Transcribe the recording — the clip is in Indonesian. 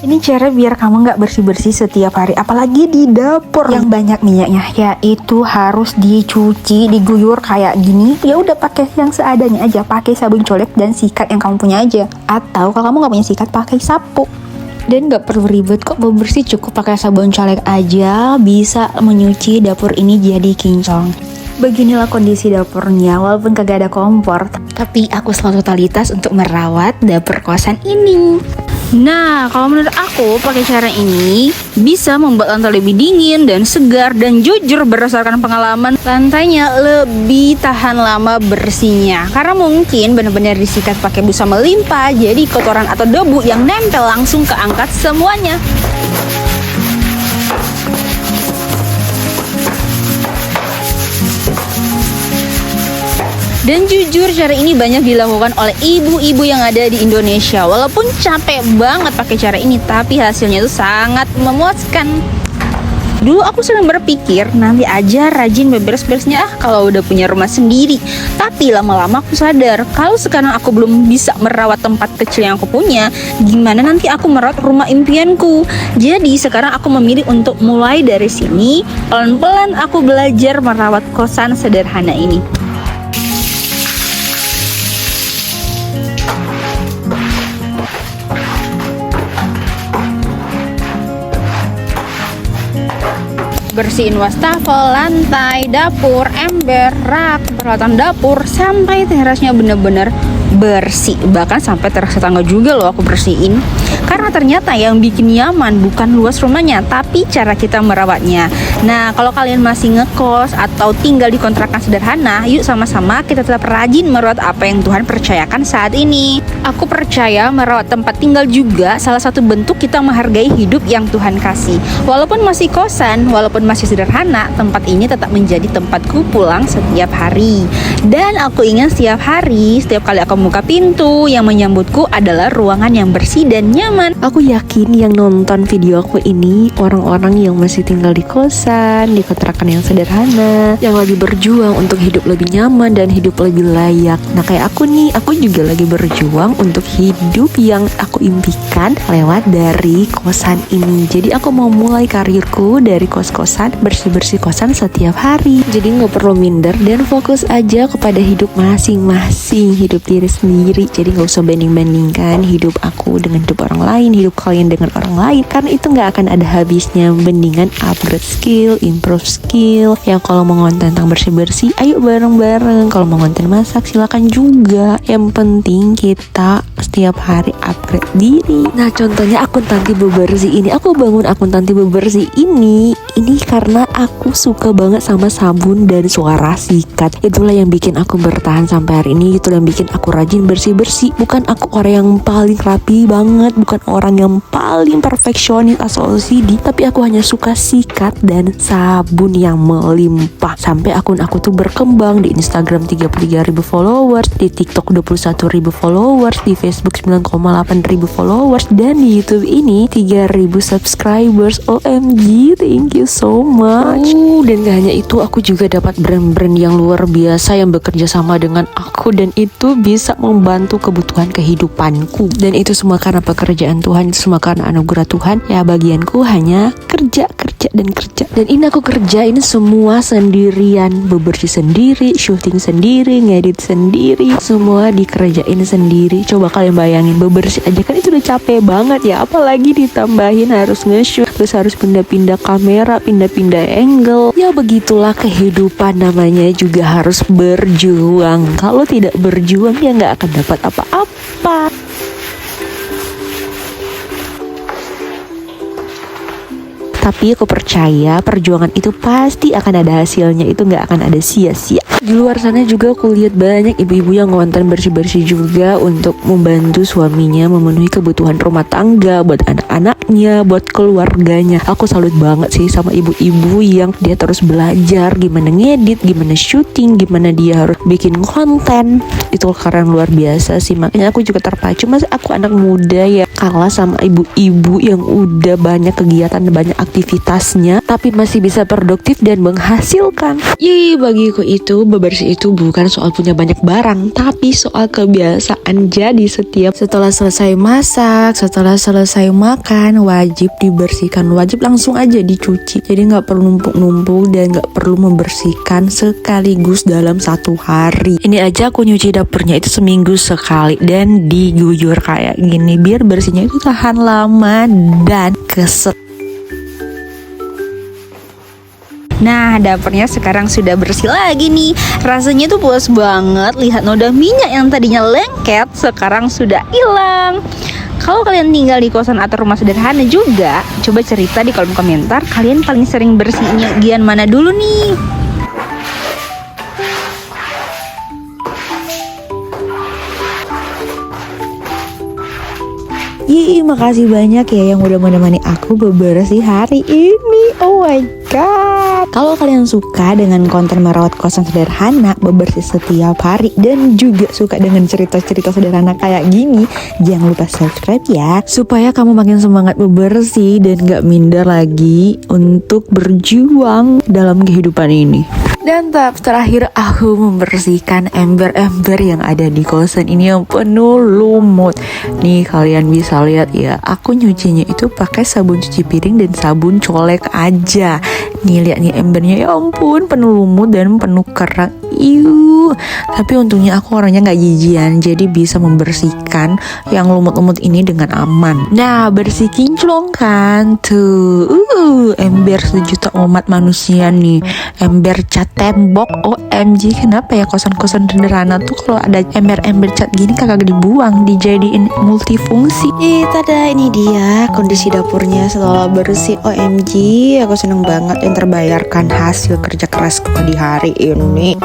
Ini cara biar kamu nggak bersih-bersih setiap hari, apalagi di dapur yang banyak minyaknya, yaitu harus dicuci, diguyur kayak gini. Ya udah pakai yang seadanya aja, pakai sabun colek dan sikat yang kamu punya aja. Atau kalau kamu nggak punya sikat, pakai sapu. Dan gak perlu ribet kok bebersih, cukup pakai sabun colek aja bisa menyuci dapur ini jadi kinclong. Beginilah kondisi dapurnya, walaupun kagak ada kompor, tapi aku selalu totalitas untuk merawat dapur kosan ini. Nah, kalau menurut aku pakai cara ini bisa membuat lantai lebih dingin dan segar, dan jujur berdasarkan pengalaman lantainya lebih tahan lama bersihnya. Karena mungkin benar-benar disikat pakai busa melimpah, jadi kotoran atau debu yang nempel langsung keangkat semuanya. Dan jujur cara ini banyak dilakukan oleh ibu-ibu yang ada di Indonesia. Walaupun capek banget pakai cara ini, tapi hasilnya itu sangat memuaskan. Dulu aku sering berpikir nanti aja rajin beberes-beresnya kalau udah punya rumah sendiri. Tapi lama-lama aku sadar kalau sekarang aku belum bisa merawat tempat kecil yang aku punya, gimana nanti aku merawat rumah impianku. Jadi sekarang aku memilih untuk mulai dari sini. Pelan-pelan aku belajar merawat kosan sederhana ini. Bersihin wastafel, lantai, dapur, ember, rak, peralatan dapur, sampai terasnya bener-bener bersih. Bahkan sampai teras tetangga juga loh aku bersihin. Karena ternyata yang bikin nyaman bukan luas rumahnya, tapi cara kita merawatnya. Nah, kalau kalian masih ngekos atau tinggal di kontrakan sederhana, yuk sama-sama kita tetap rajin merawat apa yang Tuhan percayakan saat ini. Aku percaya merawat tempat tinggal juga salah satu bentuk kita menghargai hidup yang Tuhan kasih. Walaupun masih kosan, walaupun masih sederhana, tempat ini tetap menjadi tempatku pulang setiap hari. Dan aku ingin setiap hari, setiap kali aku buka pintu, yang menyambutku adalah ruangan yang bersih dan nyaman. Aku yakin yang nonton video aku ini orang-orang yang masih tinggal di kosan, di kontrakan yang sederhana, yang lagi berjuang untuk hidup lebih nyaman dan hidup lebih layak. Nah kayak aku nih, aku juga lagi berjuang untuk hidup yang aku impikan lewat dari kosan ini. Jadi aku mau mulai karirku dari kos-kosan, bersih-bersih kosan setiap hari. Jadi gak perlu minder dan fokus aja kepada hidup masing-masing, hidup diri sendiri. Jadi gak usah banding-bandingkan hidup aku dengan hidup orang lain, hidup kalian dengan orang lain, karena itu gak akan ada habisnya. Mendingan upgrade skill, improve skill. Yang kalau mau ngonten tentang bersih-bersih, ayo bareng-bareng. Kalau mau ngonten masak, silakan juga. Yang penting kita setiap hari upgrade diri. Nah contohnya akun Tanti Bebersih ini, aku bangun akun Tanti Bebersih ini karena aku suka banget sama sabun dan suara sikat. Itulah yang bikin aku bertahan sampai hari ini. Itulah yang bikin aku rajin bersih-bersih. Bukan aku orang yang paling rapi banget, bukan orang yang paling perfeksionis atau OCD, tapi aku hanya suka sikat dan sabun yang melimpah. Sampai akun aku tuh berkembang. Di Instagram 33.000 followers, di TikTok 21.000 followers, di Facebook 9,8 ribu followers, dan di YouTube ini 3.000 subscribers. OMG, thank you so much. Dan gak hanya itu, aku juga dapat brand-brand yang luar biasa yang bekerja sama dengan aku, dan itu bisa membantu kebutuhan kehidupanku. Dan itu semua karena pekerjaan Tuhan, itu semua karena anugerah Tuhan. Ya bagianku hanya kerja. Dan ini aku kerjain semua sendirian, bebersih sendiri, syuting sendiri, ngedit sendiri, semua dikerjain sendiri. Coba kalian bayangin, bebersih aja kan itu udah capek banget ya, apalagi ditambahin harus nge-shoot, terus harus pindah-pindah kamera, pindah-pindah angle. Ya begitulah kehidupan, namanya juga harus berjuang. Kalau tidak berjuang ya nggak akan dapat apa-apa. Tapi aku percaya perjuangan itu pasti akan ada hasilnya, itu gak akan ada sia-sia. Di luar sana juga aku lihat banyak ibu-ibu yang ngonten bersih-bersih juga untuk membantu suaminya memenuhi kebutuhan rumah tangga, buat anak-anaknya, buat keluarganya. Aku salut banget sih sama ibu-ibu yang dia terus belajar gimana ngedit, gimana syuting, gimana dia harus bikin konten. Itu keren luar biasa sih. Makanya aku juga terpacu, mas aku anak muda ya kalah sama ibu-ibu yang udah banyak kegiatan, banyak aktivitas aktivitasnya, tapi masih bisa produktif dan menghasilkan. Bagiku itu bebersih itu bukan soal punya banyak barang, tapi soal kebiasaan. Jadi setelah selesai masak, setelah selesai makan, wajib dibersihkan, wajib langsung aja dicuci. Jadi nggak perlu numpuk-numpuk dan nggak perlu membersihkan sekaligus dalam satu hari. Ini aja aku nyuci dapurnya itu seminggu sekali dan diguyur kayak gini biar bersihnya itu tahan lama dan keset. Nah, dapurnya sekarang sudah bersih lagi nih. Rasanya tuh puas banget. Lihat noda minyak yang tadinya lengket sekarang sudah hilang. Kalau kalian tinggal di kosan atau rumah sederhana juga, coba cerita di kolom komentar kalian paling sering bersihnya bagian mana dulu nih. Makasih banyak ya yang udah menemani aku bebersih hari ini. Oh my god. Kalau kalian suka dengan konten merawat kosan sederhana, bebersih setiap hari, dan juga suka dengan cerita-cerita sederhana kayak gini, jangan lupa subscribe ya, supaya kamu makin semangat bebersih dan gak minder lagi untuk berjuang dalam kehidupan ini. Dan tahap terakhir aku membersihkan ember-ember yang ada di kosan ini yang penuh lumut. Nih kalian bisa lihat ya, aku nyucinya itu pakai sabun cuci piring dan sabun colek aja. Nih lihat nih embernya, ya ampun penuh lumut dan penuh kerang. Tapi untungnya aku orangnya gak jijian, jadi bisa membersihkan yang lumut-lumut ini dengan aman. Nah bersih kinclong kan tuh, ember sejuta umat manusia nih, ember cat tembok. OMG, kenapa ya kosan-kosan sederhana tuh kalau ada ember-ember cat gini kagak dibuang, dijadiin multifungsi. Tada, ini dia kondisi dapurnya setelah bersih. OMG, aku seneng banget yang terbayarkan hasil kerja kerasku di hari ini.